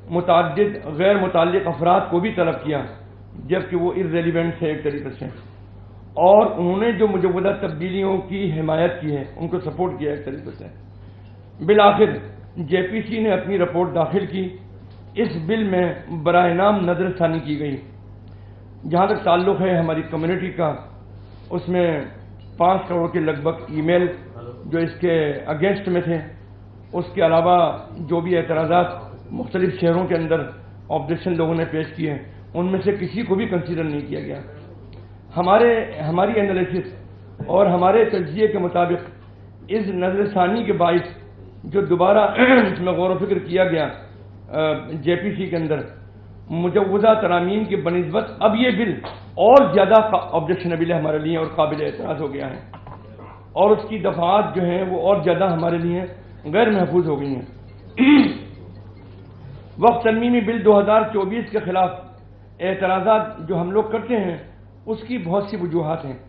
मुतअद्दिद गैर मुताल्लिक अफराद को भी तलब किया, जबकि वो इर्रेलिवेंट है एक तरीके से, और उन्होंने जो मौजूदा तब्दीलियों की हिमायत की है उनको सपोर्ट किया एक तरीके से। बिलाखिर JPC ने अपनी रिपोर्ट दाखिल की। इस बिल में बराए नाम नजरसानी की गई। जहाँ तक ताल्लुक़ है हमारी कम्युनिटी का, उसमें 5 करोड़ के लगभग ईमेल जो इसके अगेंस्ट में थे, उसके अलावा जो भी एतराज़ात मुख्तलिफ शहरों के अंदर ऑब्जेक्शन लोगों ने पेश किए, उनमें से किसी को भी कंसीडर नहीं किया गया। हमारी एनालिसिस और हमारे तज्जिए के मुताबिक इस नजरसानी के बाइस जो दोबारा इसमें गौर फिक्र किया गया JPC के अंदर मुजव्वज़ा तरामीम की बनिस्बत अब ये बिल और ज़्यादा ऑब्जेक्शनेबल है हमारे लिए और काबिल एतराज़ हो गया है, और उसकी दफ़ात जो हैं वो और ज़्यादा हमारे लिए गैर महफूज हो गई हैं। वक्फ तरमीमी बिल 2024 के खिलाफ एतराज़ात जो हम लोग करते हैं उसकी बहुत सी वजूहात हैं।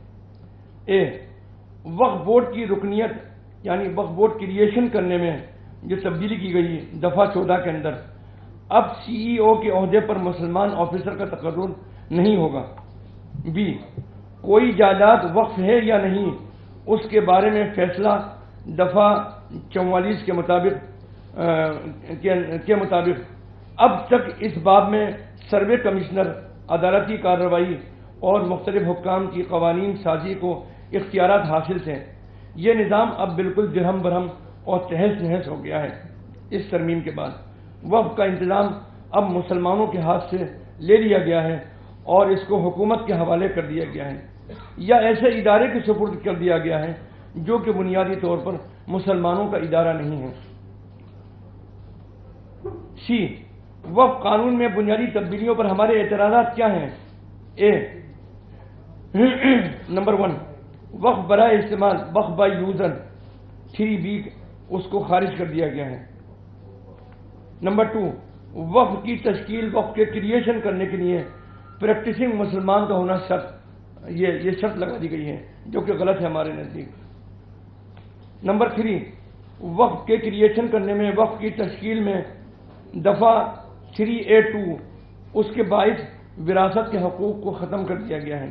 वक्फ बोर्ड की रुकनियत यानी वक्फ बोर्ड क्रिएशन करने में जो तब्दीली की गई दफ़ा 14 के अंदर, अब CEO के ओहदे पर मुसलमान ऑफिसर का तकर्रुर नहीं होगा। B, कोई जायदाद वक्फ है या नहीं उसके बारे में फैसला दफ़ा 44 के मुताबिक अब तक इस बाब में सर्वे कमिश्नर, अदालती कार्रवाई और मुख्तलिफ हुक्काम की कवानीन साजी को इख्तियारात हासिल थे। ये निज़ाम अब बिल्कुल दिरहम बरहम और तहस नहस हो गया है। इस तरमीम के बाद वक्फ का इंतज़ाम अब मुसलमानों के हाथ से ले लिया गया है और इसको हुकूमत के हवाले कर दिया गया है या ऐसे इदारे के सुपुर्द कर दिया गया है जो कि बुनियादी तौर पर मुसलमानों का इदारा नहीं है। C, वक्फ कानून में बुनियादी तब्दीलियों पर हमारे एतराज़ात क्या हैं? A, नंबर 1, वक्फ बराए इस्तेमाल, वक्फ बाय यूजर 3B उसको खारिज कर दिया गया है। नंबर 2, वक्फ की तश्कील, वक्फ के क्रिएशन करने के लिए प्रैक्टिसिंग मुसलमान का होना शर्त, ये शर्त लगा दी गई है, जो कि गलत है हमारे नज़दीक। नंबर 3, वक्फ के क्रिएशन करने में, वक्फ की तश्कील में दफ़ा 3A2 उसके बाइस विरासत के हकूक़ को ख़त्म कर दिया गया है।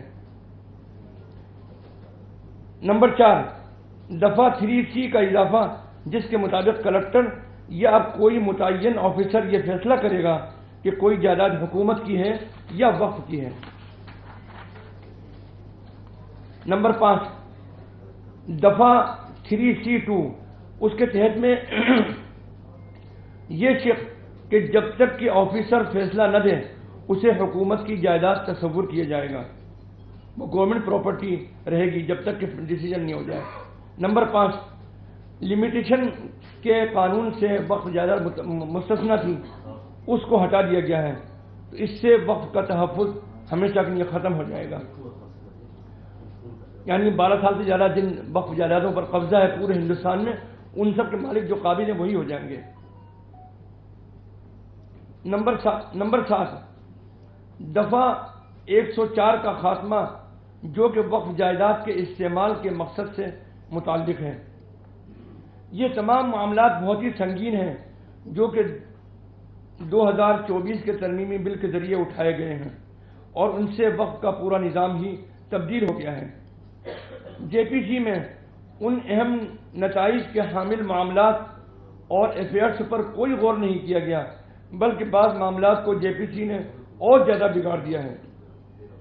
नंबर 4, दफ़ा 3C का इजाफा, जिसके मुताबिक कलेक्टर या अब कोई मुतय्यन ऑफिसर यह फैसला करेगा कि कोई जायदाद हुकूमत की है या वक्फ की है। नंबर 5, दफ़ा 3C2 उसके तहत में यह शख्स कि जब तक कि ऑफिसर फैसला न दे उसे हुकूमत की जायदाद तस्वुर किया जाएगा, वो गवर्नमेंट प्रॉपर्टी रहेगी जब तक कि डिसीजन नहीं हो जाए। नंबर 5, लिमिटेशन के कानून से वक्फ जायदाद मुस्तस्ना थी, उसको हटा दिया गया है, तो इससे वक्फ का तहफ़्फ़ुज़ हमेशा के लिए ख़त्म हो जाएगा। यानी 12 साल से ज़्यादा जिन वक्फ जायदादों पर कब्जा है पूरे हिंदुस्तान में, उन सब के मालिक जो काबिल हैं वही हो जाएंगे। नंबर 7, दफ़ा 104 का खात्मा, जो कि वक्फ जायदाद के इस्तेमाल के मकसद से मुताल्लिक है। ये तमाम मामलात बहुत ही संगीन हैं, जो कि 2024 के तरमीमी बिल के ज़रिए उठाए गए हैं और उनसे वक्फ का पूरा निज़ाम ही तब्दील हो गया है। JPC में उन अहम नताइज के हामिल मामलात और अफेयर्स पर कोई गौर नहीं किया गया, बल्कि बाज़ मामलात को JPC ने और ज़्यादा बिगाड़ दिया है।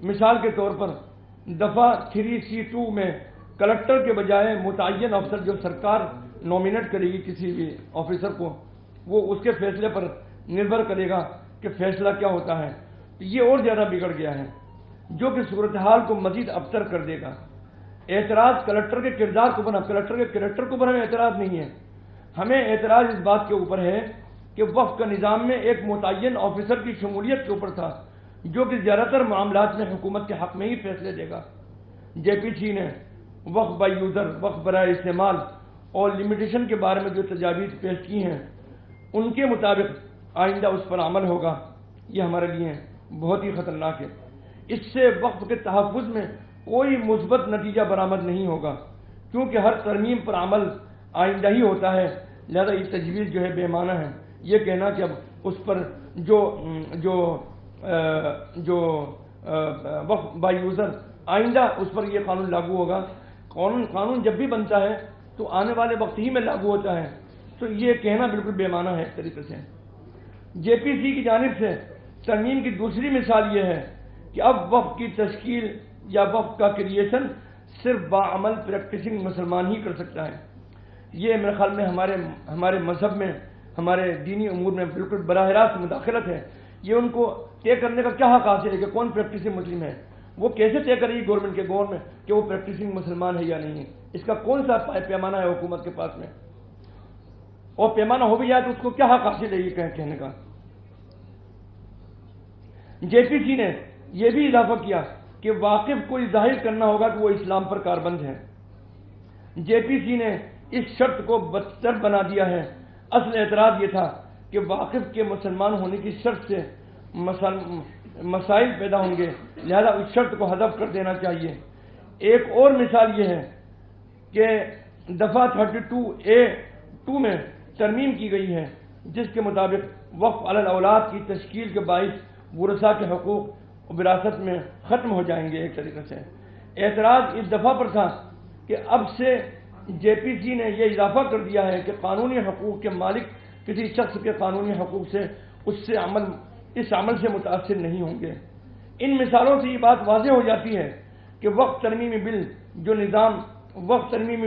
मिसाल के तौर पर दफ़ा 3C2 में कलेक्टर के बजाय मुतय्यन अफसर, जो सरकार नॉमिनेट करेगी किसी भी ऑफिसर को, वो उसके फैसले पर निर्भर करेगा कि फैसला क्या होता है। तो ये और ज़्यादा बिगड़ गया है, जो कि सूरत हाल को मज़ीद अबतर कर देगा। एतराज़ कलेक्टर के किरदार को बना, कलेक्टर के कैरेक्टर को बना एतराज़ नहीं है, हमें एतराज़ इस बात के ऊपर है कि वक्फ का निज़ाम में एक मुतय्यन ऑफिसर की शमूलियत के ऊपर था, जो कि ज़्यादातर मामलात में हुकूमत के हक़ में ही फैसले देगा। JPC ने वक्फ बाय यूज़र, वक्फ बराए इस्तेमाल और लिमिटेशन के बारे में जो तजावीज़ पेश की हैं, उनके मुताबिक आइंदा उस पर अमल होगा। ये हमारे लिए बहुत ही ख़तरनाक है। इससे वक्फ के तहफ़्फ़ुज़ में कोई मुस्बत नतीजा बरामद नहीं होगा, क्योंकि हर तरमीम पर अमल आइंदा ही होता है। लिहाजा ये तजवीज़ जो है बेमाना है। ये कहना कि अब उस पर जो वक्फ बाय यूज़र आइंदा उस पर यह कानून लागू होगा। कानून जब भी बनता है तो आने वाले वक्त ही में लागू होता है, तो ये कहना बिल्कुल बेमाना है एक तरीके से। JPC की जानिब से तरमीम की दूसरी मिसाल ये है कि अब वक्फ की तश्कील या वक्फ का क्रिएशन सिर्फ बाअमल प्रैक्टिसिंग मुसलमान ही कर सकता है। ये मेरे ख्याल में हमारे मजहब में, हमारे दीनी उमूर में बिल्कुल बराह रास्त मुदाखलत है। ये उनको तय करने का क्या हक हासिल है कि कौन प्रैक्टिसिंग मुस्लिम है? वो कैसे तय करेगी गवर्नमेंट के गौर में कि वो प्रैक्टिसिंग मुसलमान है या नहीं है? इसका कौन सा पैमाना है हुकूमत के पास में? और पैमाना हो भी जाए तो उसको क्या हक हासिल है ये कहने का? JPC ने यह भी इजाफा किया कि वाकिफ को जाहिर करना होगा कि वो इस्लाम पर कारबंद है। JPC ने इस शर्त को बदतर बना दिया है। असल एतराज ये था कि वाकिफ के मुसलमान होने की शर्त से मसाइल पैदा होंगे, लिहाजा उस शर्त को हदफ कर देना चाहिए। एक और मिसाल ये है कि दफ़ा 32A2 में तरमीम की गई है, जिसके मुताबिक वक्फ अलल औलाद की तश्कील के बाइस वरसा के हकूक़ विरासत में ख़त्म हो जाएंगे। एक तरीके से एतराज़ इस दफ़ा पर था कि अब से JPC ने यह इजाफा कर दिया है कि कानूनी हकूक़ के मालिक किसी शख्स के कानूनी हकूक़ से इस अमल से मुतासिर नहीं होंगे। इन मिसालों से ये बात वाज़ेह हो जाती है कि वक्फ तरमीमी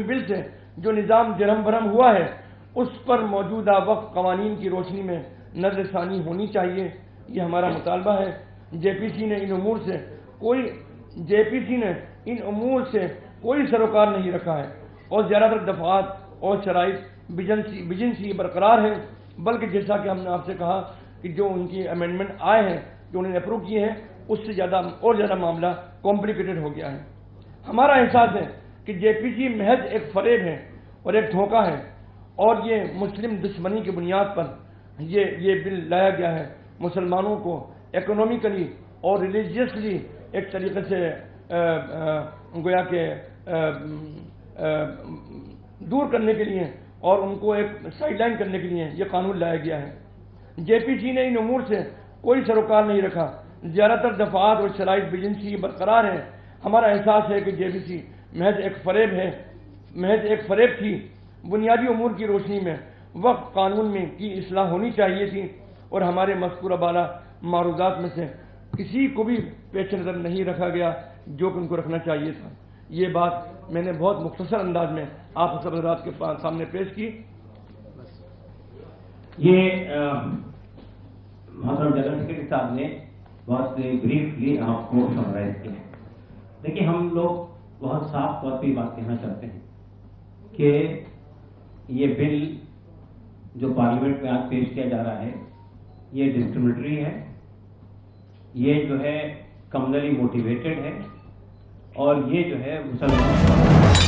बिल से जो निज़ाम जरम भरम हुआ है, उस पर मौजूदा वक्फ कवानीन की रोशनी में नज़रसानी होनी चाहिए। ये हमारा मुतालबा है। JPC ने इन उमूर से कोई सरोकार नहीं रखा है और ज़्यादातर दफ़ात और शराइत बिजनसी बरकरार है, बल्कि जैसा कि हमने आपसे कहा कि जो उनकी अमेंडमेंट आए हैं, जो उन्होंने अप्रूव किए हैं, उससे ज़्यादा मामला कॉम्प्लिकेटेड हो गया है। हमारा एहसास है कि जेपीसी महज एक फरेब है और एक धोखा है और ये मुस्लिम दुश्मनी की बुनियाद पर ये बिल लाया गया है। मुसलमानों को इकोनॉमिकली और रिलीजियसली एक तरीके से गोया के दूर करने के लिए और उनको एक साइडलाइन करने के लिए ये कानून लाया गया है। जेपीसी ने इन उमूर से कोई सरोकार नहीं रखा। ज़्यादातर दफात और शराइत बिजनेसी बरकरार है। हमारा एहसास है कि जेपीसी महज एक फरेब थी। बुनियादी उमूर की रोशनी में वक्त कानून में की इस्लाह होनी चाहिए थी और हमारे मज़कूरा बाला मारूदात में से किसी को भी पेश नज़र नहीं रखा गया जो कि उनको रखना चाहिए था। ये बात मैंने बहुत मुख्तसर अंदाज में आप सब हज़रात के सामने पेश की। ये मोहतरम जनरल सेक्रेटरी साहब ने बहुत ब्रीफली आपको समराइज किया। देखिए, हम लोग बहुत साफ तौर पर बात कहना चाहते हैं कि ये बिल जो पार्लियामेंट में आज पेश किया जा रहा है ये डिस्क्रिमिनेटरी है, ये जो है कम्युनली मोटिवेटेड है और ये जो है मुसलमान।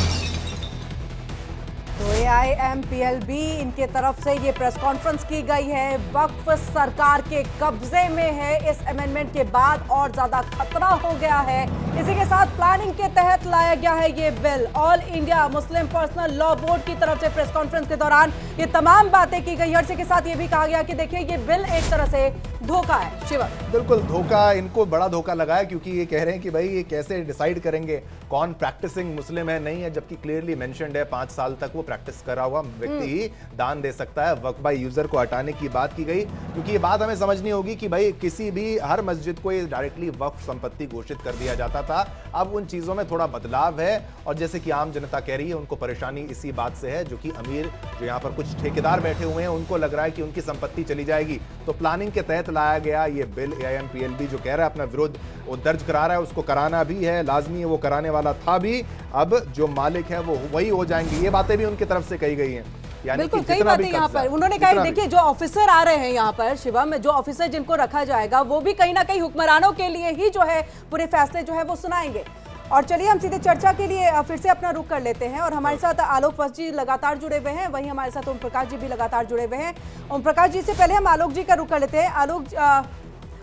तो AIMPLB इनके तरफ से ये प्रेस कॉन्फ्रेंस की गई है। वक्फ सरकार के कब्जे में है। इस अमेंडमेंट के बाद और ज्यादा खतरा हो गया है। इसी के साथ प्लानिंग के तहत लाया गया है ये bill. All India Muslim personal law board की तरफ से प्रेस कॉन्फ्रेंस के दौरान ये तमाम बातें की गई। इसी के साथ ये भी कहा गया कि देखिए ये बिल एक तरह से धोखा है। शिवा, बिल्कुल धोखा, इनको बड़ा धोखा लगा है क्योंकि ये कह रहे हैं कि भाई ये कैसे डिसाइड करेंगे कौन प्रैक्टिसिंग मुस्लिम है नहीं है, जबकि क्लियरली मेंशन्ड है 5 साल तक वो प्रैक्टिस कर रहा हुआ व्यक्ति ही दान दे सकता है। वक्फ बाय यूजर को हटाने की बात की गई क्योंकि ये बात हमें समझनी होगी कि भाई किसी भी हर मस्जिद को ये डायरेक्टली वक्फ संपत्ति घोषित कर दिया जाता था। अब उन चीजों में थोड़ा बदलाव है और जैसे कि आम जनता कह रही है उनको परेशानी इसी बात से है जो कि अमीर जो यहाँ पर कुछ ठेकेदार बैठे हुए हैं उनको लग रहा है कि उनकी संपत्ति चली जाएगी। तो प्लानिंग के तहत लाया गया ये बिल। AIMPLB जो कह रहा है अपना विरोध वो दर्ज करा रहा है, उसको कराना भी है, लाजमी है, वो कराने वाला था भी। अब जो मालिक है वो वही हो जाएंगे। ये बातें भी उनकी तरफ से कही गई हैं। बिल्कुल कई बातें यहाँ पर उन्होंने कहा। देखिए जो ऑफिसर आ रहे हैं यहाँ पर शिवा में, जो ऑफिसर जिनको रखा जाएगा वो भी कहीं ना कहीं हुक्मरानों के लिए ही जो है पूरे फैसले जो है वो सुनाएंगे। और चलिए हम सीधे चर्चा के लिए फिर से अपना रुख कर लेते हैं और हमारे साथ आलोक वत्स जी लगातार जुड़े हुए हैं, वहीं हमारे साथ ओम प्रकाश जी भी लगातार जुड़े हुए हैं। ओम प्रकाश जी से पहले हम आलोक जी का रुख कर लेते हैं।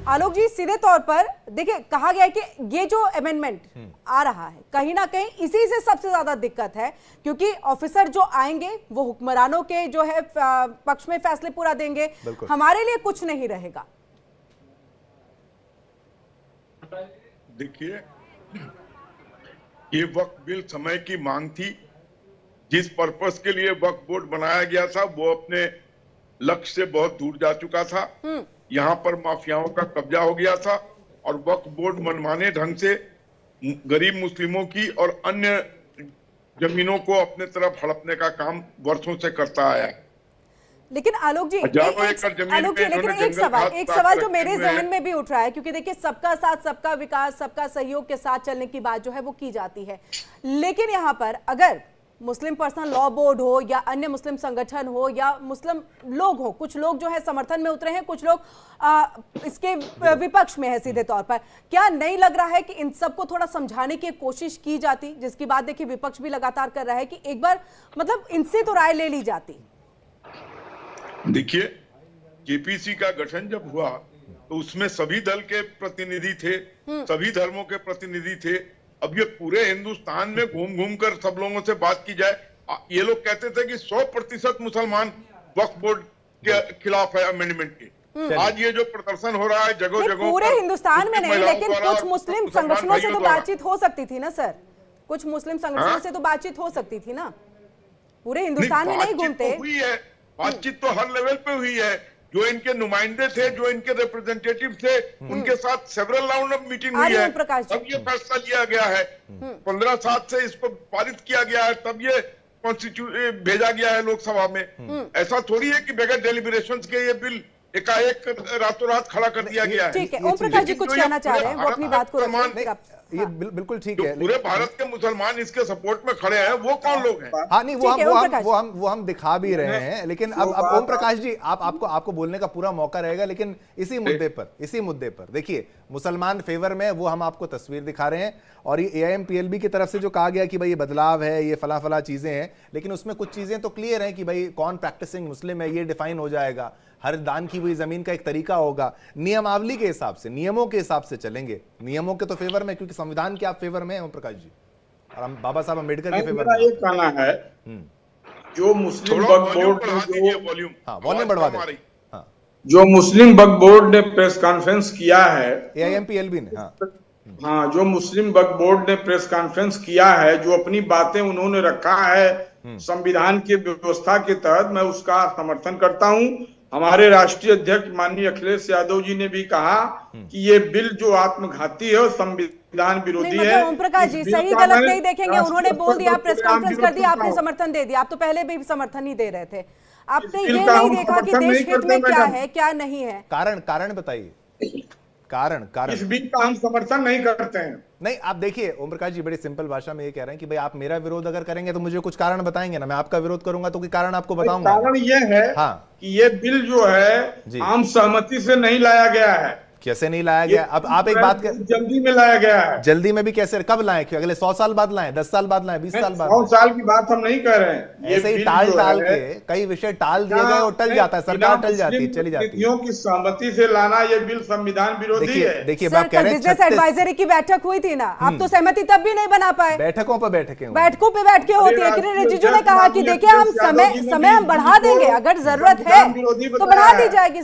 आलोक जी, सीधे तौर पर देखिए कहा गया है कि ये जो अमेंडमेंट आ रहा है कहीं ना कहीं इसी से सबसे ज्यादा दिक्कत है क्योंकि ऑफिसर जो आएंगे वो हुक्मरानों के जो है पक्ष में फैसले पूरा देंगे, हमारे लिए कुछ नहीं रहेगा। देखिए, ये वक्फ बिल समय की मांग थी। जिस पर्पस के लिए वक्फ बोर्ड बनाया गया था वो अपने लक्ष्य से बहुत दूर जा चुका था। यहाँ पर माफियाओं का कब्जा हो गया था और वक्फ बोर्ड मनमाने ढंग से गरीब मुस्लिमों की और अन्य जमीनों को अपने तरफ हड़पने का काम वर्षों से करता आया है। लेकिन आलोक जी, लेकिन एक सवाल जो मेरे जहन में भी उठ रहा है क्योंकि देखिए सबका साथ सबका विकास सबका सहयोग के साथ चलने की बात जो है वो की जाती है, लेकिन यहाँ पर अगर मुस्लिम पर्सनल लॉ बोर्ड हो या अन्य मुस्लिम संगठन हो या मुस्लिम लोग हो, कुछ लोग जो है समर्थन में उतरे हैं, कुछ लोग इसके विपक्ष में है सीधे तौर पर, क्या नहीं लग रहा है कि इन सबको थोड़ा समझाने की कोशिश की जाती, जिसकी बात देखिए विपक्ष भी लगातार कर रहा है कि एक बार मतलब इनसे तो राय ले ली जाती। देखिए, जेपीसी का गठन जब हुआ तो उसमें सभी दल के प्रतिनिधि थे, सभी धर्मों के प्रतिनिधि थे। अब ये पूरे हिंदुस्तान में घूम घूम कर सब लोगों से बात की जाए। ये लोग कहते थे कि 100% मुसलमान वक्फ बोर्ड के खिलाफ है अमेंडमेंट के। आज ये जो प्रदर्शन हो रहा है जगह जगह पूरे हिंदुस्तान में नहीं, लेकिन कुछ मुस्लिम संगठनों से तो बातचीत हो सकती थी ना सर, कुछ मुस्लिम संगठनों से तो बातचीत हो सकती थी ना, पूरे हिंदुस्तान में नहीं घूमते। हुई है बातचीत तो हर लेवल पे हुई है। जो इनके नुमाइंदे थे, जो इनके रिप्रेजेंटेटिव थे, उनके साथ सेवरल राउंड ऑफ मीटिंग हुई है, तब ये फैसला लिया गया है। 15/7 से इसको पारित किया गया है, तब ये कॉन्स्टिट्यूशन भेजा गया है लोकसभा में। ऐसा थोड़ी है कि बगैर डेलिब्रेशंस के ये बिल एकाएक रातों रात खड़ा कर दिया गया है। ठीक है, ओम प्रकाश जी कुछ कहना चाह रहे हैं, वो अपनी बात को रखें। ये बिल्कुल ठीक है। पूरे भारत के मुसलमान इसके सपोर्ट में खड़े हैं, वो कौन लोग हैं? हाँ नहीं, वो हम दिखा भी रहे हैं, लेकिन अब ओम प्रकाश जी आपको बोलने का पूरा मौका रहेगा, लेकिन इसी मुद्दे पर देखिए, मुसलमान फेवर में वो हम आपको तस्वीर दिखा रहे हैं, और ये AIMPLB की तरफ से जो कहा गया कि भाई ये बदलाव है, ये फला चीजें हैं, लेकिन उसमें कुछ चीजें तो क्लियर हैं कि भाई कौन प्रैक्टिसिंग मुस्लिम है ये डिफाइन हो जाएगा, हर दान की हुई जमीन का एक तरीका होगा, नियमावली के हिसाब से, नियमों के हिसाब से चलेंगे, नियमों के तो फेवर में, क्योंकि संविधान के आप फेवर में हैं ओम प्रकाश जी, और हम बाबा साहब अम्बेडकर के फेवर में। ये कहना है जो मुस्लिम वक्फ बोर्ड वॉल्यूम बढ़वा दें, जो मुस्लिम वक्फ बोर्ड ने प्रेस कॉन्फ्रेंस किया है, AIMPLB ने, हाँ, जो मुस्लिम वक्फ बोर्ड ने प्रेस कॉन्फ्रेंस किया है, जो अपनी बातें उन्होंने रखा है संविधान की व्यवस्था के तहत, मैं उसका समर्थन करता हूं। हमारे राष्ट्रीय अध्यक्ष माननीय अखिलेश यादव जी ने भी कहा कि ये बिल जो आत्मघाती है और संविधान विरोधी है। ओम प्रकाश जी सही गलत नहीं देखेंगे, उन्होंने बोल दिया, प्रेस कॉन्फ्रेंस कर दिया, आपने समर्थन दे दिया, आप तो पहले भी समर्थन ही दे रहे थे, आपने ये नहीं देखा कि देश हित में क्या है क्या नहीं है। कारण बताइए, कारण इस बिल का हम समर्थन नहीं करते हैं। नहीं, आप देखिए ओम प्रकाश जी बड़ी सिंपल भाषा में ये कह रहे हैं कि भाई आप मेरा विरोध अगर करेंगे तो मुझे कुछ कारण बताएंगे ना, मैं आपका विरोध करूंगा तो कोई कारण आपको बताऊंगा। कारण ये है कि ये बिल जो है आम सहमति से नहीं लाया गया है। कैसे नहीं लाया गया? अब आप एक बात जल्दी में लाया गया है। जल्दी में भी कैसे? कब लाए? क्यों अगले 100 साल बाद लाए, 10 साल बाद लाए, 20 साल बाद? 100 साल की बात हम नहीं कर रहे हैं। ऐसे ही टाल के कई विषय टाल दिए गए और टल जाता है, सरकार टल जाती है, चली जाती है। की सहमति से लाना ये बिल संविधान विरोधी है। देखिए आप कह रहे हैं बिजनेस एडवाइजरी की बैठक हुई थी ना, आप तो सहमति तब भी नहीं बना पाए। बैठकों पे बैठ के होती है। किरण रिजिजू ने कहा कि देखिए हम समय हम बढ़ा देंगे, अगर जरूरत है तो बढ़ा दी जाएगी,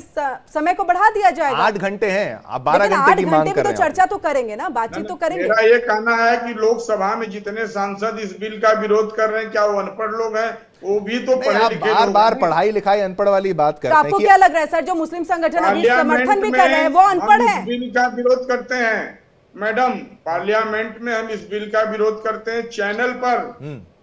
समय को बढ़ा दिया जाएगा। 8 घंटे हैं, आप 12 घंटे की मांग कर रहे हैं। तो चर्चा तो करेंगे ना, बातचीत तो करेंगे। मेरा ये कहना है कि लोकसभा में जितने सांसद इस बिल का विरोध कर रहे हैं, क्या वो अनपढ़ लोग हैं? वो भी तो पढ़े लिखे लोग हैं। बार पढ़ाई लिखाई अनपढ़ वाली बात करते हैं। आपको क्या लग रहा है सर, जो मुस्लिम संगठन अभी समर्थन भी कर रहे हैं वो अनपढ़ है? इस बिल का विरोध करते हैं मैडम, पार्लियामेंट में हम इस बिल का विरोध करते हैं, चैनल पर।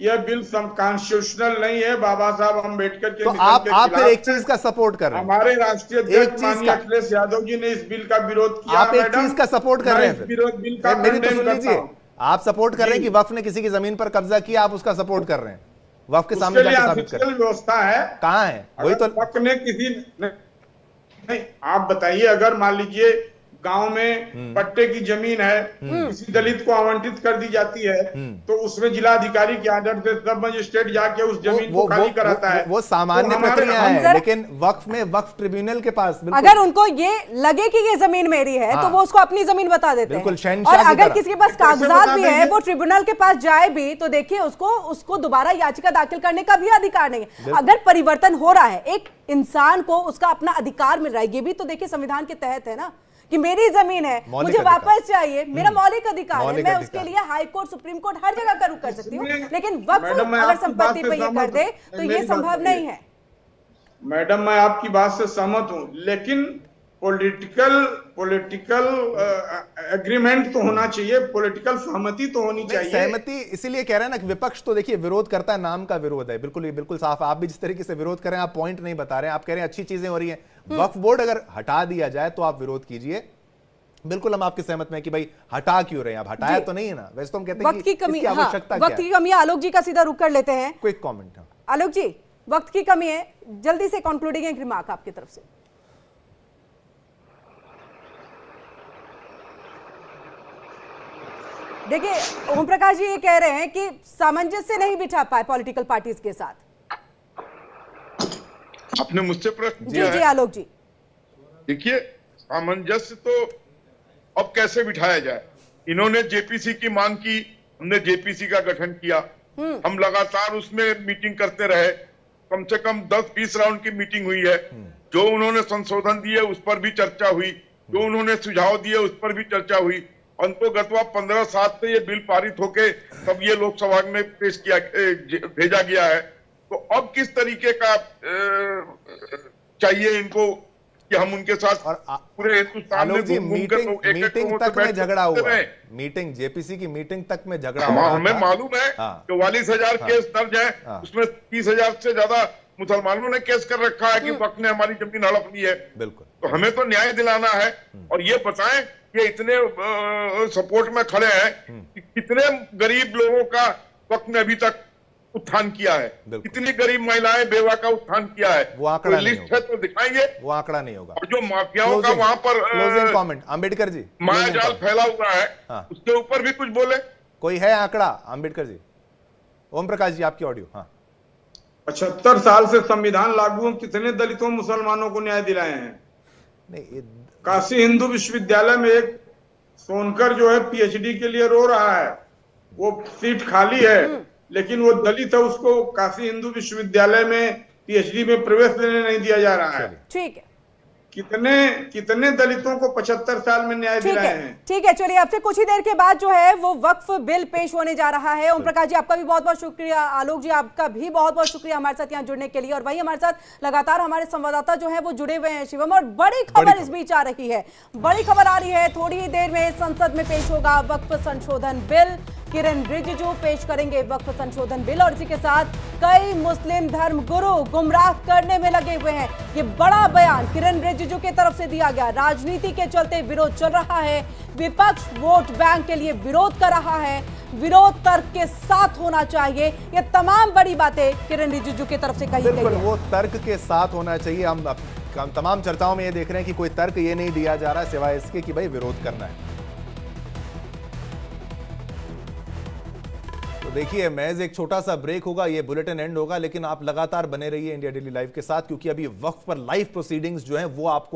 यह बिल कॉन्स्टिट्यूशनल नहीं है, बाबा साहब अम्बेडकर के। तो आप फिर एक चीज का सपोर्ट कर रहे हैं। हमारे राष्ट्रीय अध्यक्ष माननीय अखिलेश यादव जी ने इस बिल का विरोध किया। आप एक चीज का सपोर्ट कर रहे हैं, मेरी तो सुन लीजिए। आप सपोर्ट कर रहे हैं कि वक्फ ने किसी की जमीन पर कब्जा किया, आप उसका सपोर्ट कर रहे हैं, वक्फ के सामने जाकर साबित कर। व्यवस्था है कहाँ है? वही तो वक्फ ने किसी नहीं, आप बताइए, अगर मान लीजिए गांव में पट्टे की जमीन है, किसी दलित को आवंटित कर दी जाती है, तो उसमें जिलाधिकारी के आर्डर से सब मजिस्ट्रेट जाके उस जमीन को खाली कराता है। वो सामान्य प्रक्रिया है, लेकिन वक्फ में वक्फ ट्रिब्यूनल के पास अगर उनको ये लगे कि ये जमीन मेरी है, तो वो उसको अपनी जमीन बता देते हैं। और अगर किसी के पास कागजात भी है, वो ट्रिब्यूनल के पास जाए भी तो देखिए उसको दोबारा याचिका दाखिल करने का भी अधिकार नहीं है। अगर परिवर्तन हो रहा है, एक इंसान को उसका अपना अधिकार मिल रहा है, ये भी तो देखिए संविधान के तहत है ना, कि मेरी जमीन है, मुझे वापस चाहिए, मेरा मौलिक अधिकार है, मैं उसके लिए हाई कोर्ट, सुप्रीम कोर्ट, हर जगह का रुख कर सकती हूँ। लेकिन वक्फ अगर संपत्ति पे ये कर दे तो ये संभव नहीं है। मैडम, मैं आपकी बात से सहमत हूँ, लेकिन पॉलिटिकल एग्रीमेंट तो होना चाहिए, पॉलिटिकल सहमति तो होनी चाहिए। सहमति इसीलिए कह रहे हैं ना कि विपक्ष तो देखिए विरोध करता है, नाम का विरोध है, बिल्कुल साफ। आप भी जिस तरीके से विरोध कर रहे हैं, आप पॉइंट नहीं बता रहे हैं, आप कह रहे हैं अच्छी चीजें हो रही हैं। वक्फ बोर्ड अगर हटा दिया जाए तो आप विरोध कीजिए, बिल्कुल हम आपके सहमत में कि भाई हटा क्यों रहे हैं आप? हटाया तो नहीं है ना? वैसे तो हम कहते हैं वक्त की कमी, आवश्यकता वक्त की कमी। आलोक जी का सीधा रुख कर लेते हैं। Quick comment. आलोक जी, वक्त की कमी है, जल्दी से कंक्लूडिंग एक रिमार्क आपकी तरफ से। देखिए ओम प्रकाश जी ये कह रहे हैं कि सामंजस्य नहीं बिठा पाए पॉलिटिकल पार्टीज के साथ। आपने मुझसे प्रश्न जी आलोक जी। देखिए, सामंजस्य तो अब कैसे बिठाया जाए? इन्होंने जेपीसी की मांग की, हमने जेपीसी का गठन किया, हम लगातार उसमें मीटिंग करते रहे, कम से कम 10-20 राउंड की मीटिंग हुई है। जो उन्होंने संशोधन दिए उस पर भी चर्चा हुई, जो उन्होंने सुझाव दिए उस पर भी चर्चा हुई। अंतोगत्वा 15/7 से ये बिल पारित होके तब ये लोकसभा में पेश किया, भेजा गया है। तो अब किस तरीके का चाहिए इनको कि हम उनके साथ पूरे हिंदुस्तान में मीटिंग तक में झगड़ा हुआ, मीटिंग जेपीसी की मीटिंग तक में झगड़ा हुआ। हमें मालूम है 44,000 केस दर्ज है, उसमें 30,000 से ज्यादा मुसलमानों ने केस कर रखा है कि वक्त ने हमारी जमीन हड़प ली है। बिल्कुल, तो हमें तो न्याय दिलाना है और ये बताएं कि इतने सपोर्ट में खड़े हैं कि कितने गरीब लोगों का वक्त ने अभी तक उत्थान किया है, कितनी गरीब महिलाएं बेवा का उत्थान किया है। वो आंकड़ा नहीं लिस्ट है तो दिखाएंगे, वो आंकड़ा नहीं होगा। और जो माफियाओं का वहां पर क्लोजिंग कमेंट अम्बेडकर जी, माया जाल फैला हुआ है, हाँ। उसके ऊपर भी कुछ बोले। कोई है आंकड़ा अम्बेडकर जी? ओम प्रकाश जी आपकी ऑडियो। हाँ, 75 साल से संविधान लागू, कितने दलितों मुसलमानों को न्याय दिलाए हैं? नहीं, काशी हिंदू विश्वविद्यालय में एक सोनकर जो है पीएचडी के लिए रो रहा है, वो सीट खाली है, लेकिन वो दलित है, उसको काशी हिंदू विश्वविद्यालय में पीएचडी में प्रवेश लेने नहीं दिया जा रहा है। ठीक है, कितने दलितों को 75 साल में न्याय दिलाए हैं? ठीक है, चलिए आपसे कुछ ही देर के बाद जो है वो वक्फ बिल पेश होने जा रहा है। ओम प्रकाश जी आपका भी बहुत बहुत शुक्रिया, आलोक जी आपका भी बहुत बहुत शुक्रिया हमारे साथ यहाँ जुड़ने के लिए। और वही हमारे साथ लगातार हमारे संवाददाता जो है वो जुड़े हुए हैं शिवम, और बड़ी खबर इस बीच आ रही है, बड़ी खबर आ रही है। थोड़ी ही देर में संसद में पेश होगा वक्फ संशोधन बिल, किरण रिजिजू पेश करेंगे वक्फ संशोधन बिल, और इसी के साथ कई मुस्लिम धर्म गुरु गुमराह करने में लगे हुए हैं। ये बड़ा बयान किरण रिजिजू की तरफ से दिया गया। राजनीति के चलते विरोध चल रहा है, विपक्ष वोट बैंक के लिए विरोध कर रहा है, विरोध तर्क के साथ होना चाहिए। ये तमाम बड़ी बातें किरण रिजिजू की तरफ से कही गई है। वो तर्क के साथ होना चाहिए। हम तमाम चर्चाओं में ये देख रहे हैं कि कोई तर्क ये नहीं दिया जा रहा सिवाय इसके कि भाई विरोध करना है। तो देखिए, महज एक छोटा सा ब्रेक होगा, ये बुलेटिन एंड होगा, लेकिन आप लगातार बने रहिए इंडिया डेली लाइव के साथ, क्योंकि अभी वक्फ पर लाइव प्रोसीडिंग्स जो हैं वो आपको